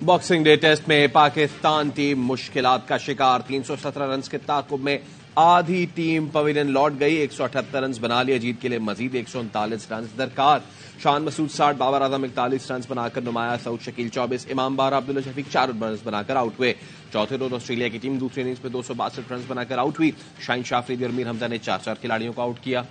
Boxing day test में Pakistan team मुश्किलात का शिकार। 317 रन के ताकुब में आधी टीम पवेलियन लौट गई। 178 रन बना लिए। जीत के लिए मजीद 139 रन दरकार। शान मसूद 60, बाबर आजम 41 रन बनाकर नुमाया। सऊद शकील 24, इमाम बारा, अब्दुल्ला शफीक 4 रन बनाकर आउट हुए। चौथे रोज ऑस्ट्रेलिया की टीम दूसरी इनिंग्स में 262 रन बनाकर आउट हुई। शाहीन शाह अफरीदी और मीर हमजा ने 4 खिलाड़ियों को आउट किया।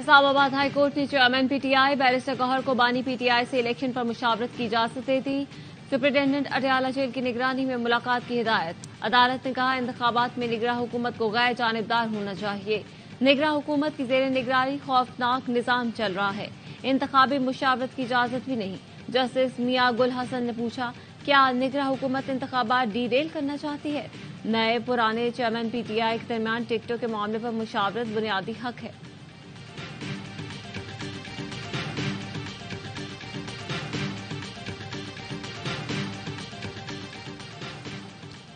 इस्लामाबाद हाईकोर्ट ने चेयरमैन पीटीआई बैरिस्टर गौहर को बानी पीटीआई से इलेक्शन पर मुशावरत की इजाजत दे दी। सुप्रिंटेंडेंट अडयाला जेल की निगरानी में मुलाकात की हिदायत। अदालत ने कहा, इंतखाबात में निगरां हुकूमत को गैर जानिबदार होना चाहिए। निगरां हुकूमत की जेर निगरानी खौफनाक निजाम चल रहा है। इंतखाबी मुशावरत की इजाजत भी नहीं। जस्टिस मियां गुल हसन ने पूछा, क्या निगरां हुकूमत इंतखाबात डीरेल करना चाहती है? नए पुराने चेयरमैन पीटीआई के दरमियान टिकटों के मामले पर मुशावरत बुनियादी हक है।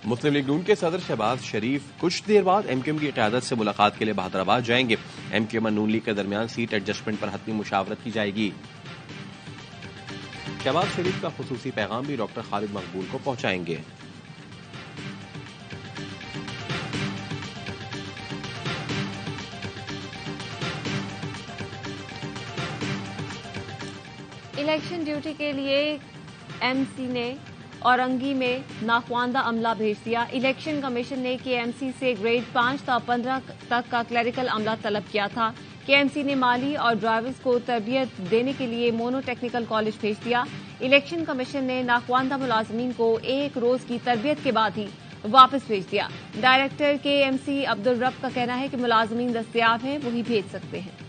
मुस्लिम लीग नून के सदर शहबाज शरीफ कुछ देर बाद एमक्यूएम की क़यादत से मुलाकात के लिए बहादुराबाद जाएंगे। एमक्यूएम और नून लीग के दरमियान सीट एडजस्टमेंट पर हतमी मुशावरत की जाएगी। शहबाज शरीफ का खुसूसी पैगाम भी डॉक्टर खालिद मकबूल को पहुंचाएंगे। इलेक्शन ड्यूटी के लिए एमसी ने औरंगी में नाख्वानदा अमला भेज दिया। इलेक्शन कमीशन ने केएमसी से ग्रेड 5 था 15 तक का क्लरिकल अमला तलब किया था। केएमसी ने माली और ड्राइवर्स को तरबियत देने के लिए मोनो टेक्निकल कॉलेज भेज दिया। इलेक्शन कमीशन ने नाख्वानदा मुलाजमीन को 1 रोज की तरबियत के बाद ही वापस भेज दिया। डायरेक्टर केएमसी अब्दुल रब का कहना है कि मुलाजमीन दस्तयाब हैं, वही भेज सकते हैं।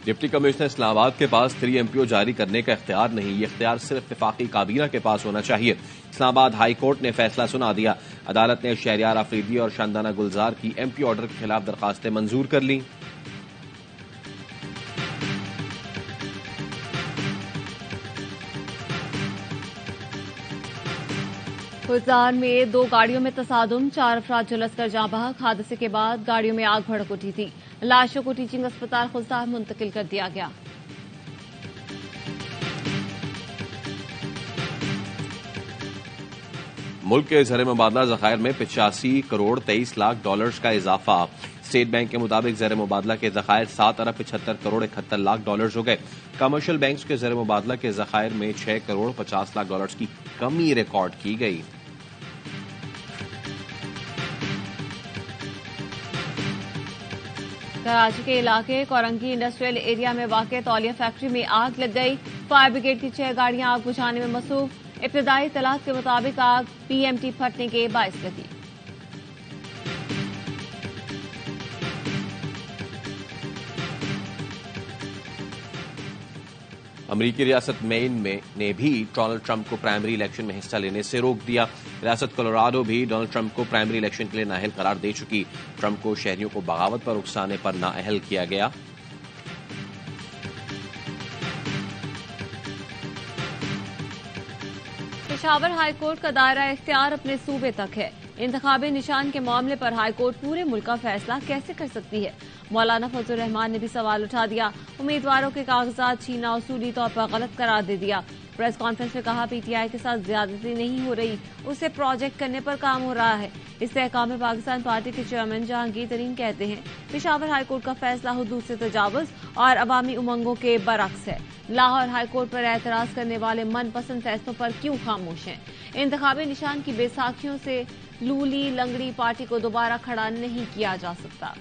डिप्टी कमिश्नर इस्लामाबाद के पास 3 MPO जारी करने का इख्तियार नहीं। ये इख्तियार सिर्फ वफाकी काबीना के पास होना चाहिए। इस्लामाबाद हाई कोर्ट ने फैसला सुना दिया। अदालत ने शहरियार अफरीदी और शानदाना गुलजार की MP ऑर्डर के खिलाफ दरखास्तें मंजूर कर ली। गुलजार में 2 गाड़ियों में तसादुम, 4 अफराद झुलसकर जाँ बहक। हादसे के बाद गाड़ियों में आग भड़क उठी थी। लाशों को टीचिंग अस्पताल खुलसार मुंतकिल कर दिया गया। मुल्क के ज़र मुबादला ज़खायर में 85 करोड़ 23 लाख डॉलर्स का इजाफा। स्टेट बैंक के मुताबिक ज़र मुबादला के ज़खायर 7 अरब 75 करोड़ 71 लाख डॉलर्स हो गए। कमर्शियल बैंक्स के ज़र मुबादला के ज़खायर में 6 करोड़ 50 लाख डॉलर्स की कमी रिकॉर्ड की गई। कराची के इलाके कोरंगी इंडस्ट्रियल एरिया में वाक़ तौलिया फैक्ट्री में आग लग गई। फायर ब्रिगेड की 6 गाड़ियां आग बुझाने में मसरूफ। इब्तदाई इत्तलात के मुताबिक आग PMT फटने के बाइस लगी। अमरीकी रियासत मेन ने भी डोनाल्ड ट्रंप को प्राइमरी इलेक्शन में हिस्सा लेने से रोक दिया। रियासत कोलोराडो भी डोनाल्ड ट्रंप को प्राइमरी इलेक्शन के लिए नाअहल करार दे चुकी। ट्रंप को शहरियों को बगावत पर उकसाने पर नाअहल किया गया। पेशावर हाईकोर्ट का दायरा इख्तियार अपने सूबे तक है। इंतखाबी निशान के मामले पर हाईकोर्ट पूरे मुल्क का फैसला कैसे कर सकती है? मौलाना फजल रहमान ने भी सवाल उठा दिया। उम्मीदवारों के कागजात छीना उसूली तौर पर गलत करार दे दिया। प्रेस कॉन्फ्रेंस में कहा, पीटीआई के साथ ज्यादती नहीं हो रही, उससे प्रोजेक्ट करने पर काम हो रहा है। इस्तेहकाम पाकिस्तान पार्टी के चेयरमैन जहांगीर तरीन कहते हैं, पेशावर हाईकोर्ट का फैसला हुदूद से तजावुज और अवामी उमंगों के बरक्स है। लाहौर हाईकोर्ट पर एतराज करने वाले मनपसंद फैसलों पर क्यों खामोश हैं? इंतखाबी निशान की बेसाखियों से लूली लंगड़ी पार्टी को दोबारा खड़ा नहीं किया जा सकता।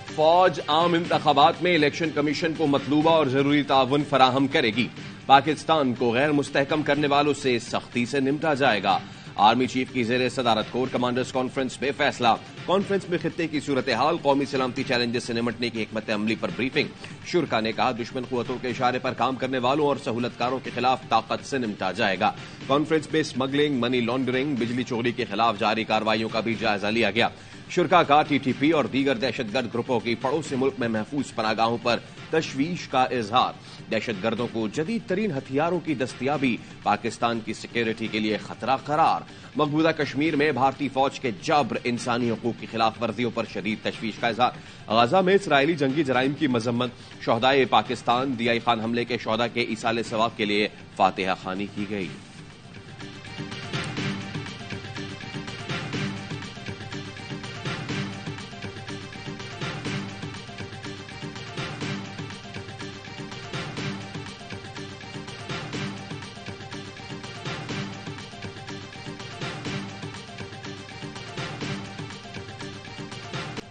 फौज आम इंतखाबात में इलेक्शन कमीशन को मतलूबा और जरूरी ताउन फराहम करेगी। पाकिस्तान को गैर मुस्तहकम करने वालों से सख्ती से निपटा जाएगा। आर्मी चीफ की जेर सदारत कोर कमांडर्स कॉन्फ्रेंस में फैसला। कॉन्फ्रेंस में खित्ते की सूरत हाल, कौमी सलामती चैलेंजेस से निपटने की हिकमत अमली पर ब्रीफिंग। शुरा ने कहा, दुश्मन कुव्वतों के इशारे पर काम करने वालों और सहूलतकारों के खिलाफ ताकत से निपटा जाएगा। कॉन्फ्रेंस में स्मगलिंग, मनी लॉन्ड्रिंग, बिजली चोरी के खिलाफ जारी कार्रवाइयों का भी जायजा लिया गया। शुरा का टीटीपी और दीगर दहशतगर्द ग्रुपों की पड़ोसी मुल्क में महफूज पनागाहों पर तशवीश का इजहार। दहशतगर्दों को जदीद तरीन हथियारों की दस्तियाबी पाकिस्तान की सिक्योरिटी के लिए खतरा करार। मकबूजा कश्मीर में भारतीय फौज के जब्र, इंसानी हकूक की खिलाफ वर्जियों पर शदीद तशवीश का इजहार। गजा में इसराइली जंगी जराइम की मजम्मत। शोहदाए पाकिस्तान दियाई खान हमले के शोहदा के इसाले सवाब के लिए फातिहा खानी की गई।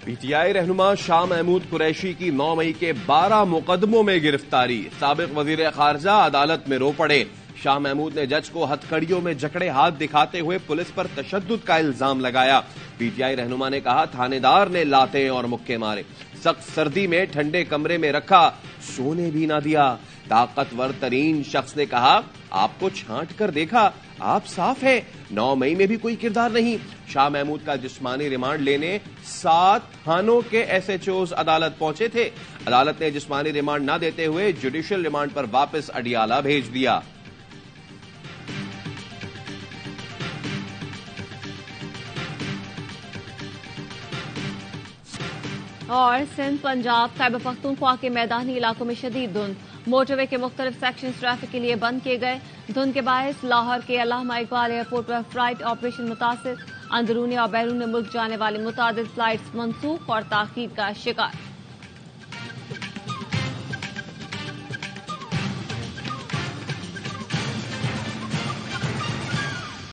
पीटीआई रहनुमा शाह महमूद कुरैशी की 9 मई के 12 मुकदमों में गिरफ्तारी। साबिक वजीर खारजा अदालत में रो पड़े। शाह महमूद ने जज को हथकड़ियों में जकड़े हाथ दिखाते हुए पुलिस पर तशद्दुद का इल्जाम लगाया। पीटीआई रहनुमा ने कहा, थानेदार ने लाते और मुक्के मारे, सख्त सर्दी में ठंडे कमरे में रखा, सोने भी ना दिया। ताकतवर तरीन शख्स ने कहा, आपको छांट कर देखा, आप साफ है, 9 मई में भी कोई किरदार नहीं। शाह महमूद का जिस्मानी रिमांड लेने 7 थानों के एसएचओज अदालत पहुंचे थे। अदालत ने जिस्मानी रिमांड न देते हुए जुडिशियल रिमांड पर वापस अडियाला भेज दिया। और सिंध, पंजाब, खैबर पख्तूनख्वा के मैदानी इलाकों में शदीद धुंध। मोटरवे के मुख्तलिफ सेक्शन ट्रैफिक के लिए बंद किए गए। धुंध के बायस लाहौर के अल्लामा इकबाल एयरपोर्ट पर फ्लाइट ऑपरेशन मुतासिर। अंदरूनी और बैरून मुल्क जाने वाली मुतादिद फ्लाइट्स मनसूख और ताखीर का शिकार।